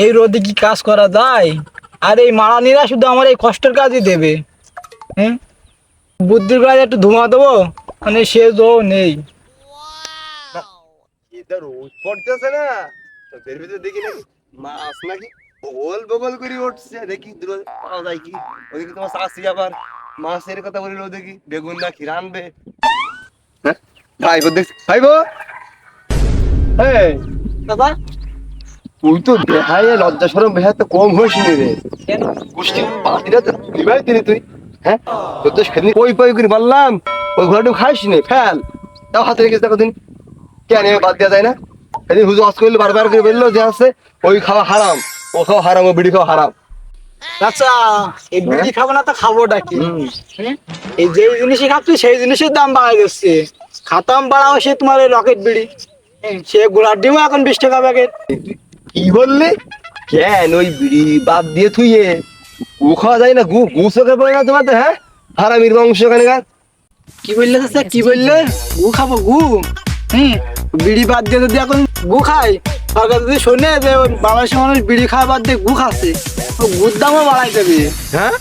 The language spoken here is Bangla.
এই রোদে কি কাজ করা যায়? আর এই মারানিরা শুধু আমার এই কষ্টের কাজই দেবে। হ্যাঁ, বুদ্ধির কাজ একটু ধুমা দেবো, মানে সে তো নেই। এটা রোদ পড়তেছে না, তো বের ভিতরে দেখি নাকি মাছ নাকি বগল বগল করে উঠছে, দেখি দূরে পাওয়া যায় কি। ওদিকে তোমার শাশি আবার মাছের কথা বলিল, দেখি বেগুন না কি রানবে। হ্যাঁ, ভাইবো দেখছি, ভাইবো এই দাদা তুই তো দেখায় লজ্জা শরম বেহা তো কম হয়েছিস রে। কেন? গোষ্ঠী পাতিটা তো নিবাই দিলি তুই। হ্যাঁ, তোর তো সেদিন কই পই করে বললাম ওই ঘোড়াটা খাইস নি, ফেল। তাও হাতে রেখেছে দেখো দিন, কেন বাদ দেওয়া যায় না? সেদিন হুজুর আজ করলে বারবার করে বললো যে আছে ওই খাওয়া হারাম, ও খাওয়া হারাম, ও বিড়ি খাওয়া হারাম। আচ্ছা, এই বিড়ি খাবো না তো খাবোটা কি? হুম। হ্যাঁ? এই যে জিনিসই খাচ্ছি সেই জিনিসের দাম বাড়াই যাচ্ছে। খাতাম বাড়াও সে তোমার এই রকেট বিড়ি। হ্যাঁ, সে গোলার ডিমও এখন 20 টাকা প্যাকেট। কি বললি? কেন ওই বিড়ি বাদ দিয়ে থুইয়ে গু খাওয়া যায় না? গু গু চোখে পড়ে না তোমার তো? হ্যাঁ, হারামির বংশ কানেকার। কি বললে চাচা, কি বললে? গু খাবো গু? হ্যাঁ, বিড়ি বাদ দিয়ে যদি এখন গু খাই, সরকার যদি শোনে যে বাংলাদেশের মানুষ বিড়ি খাওয়া বাদ দিয়ে গু খাচ্ছে, তো গুর দামও বাড়াই দেবে। হ্যাঁ,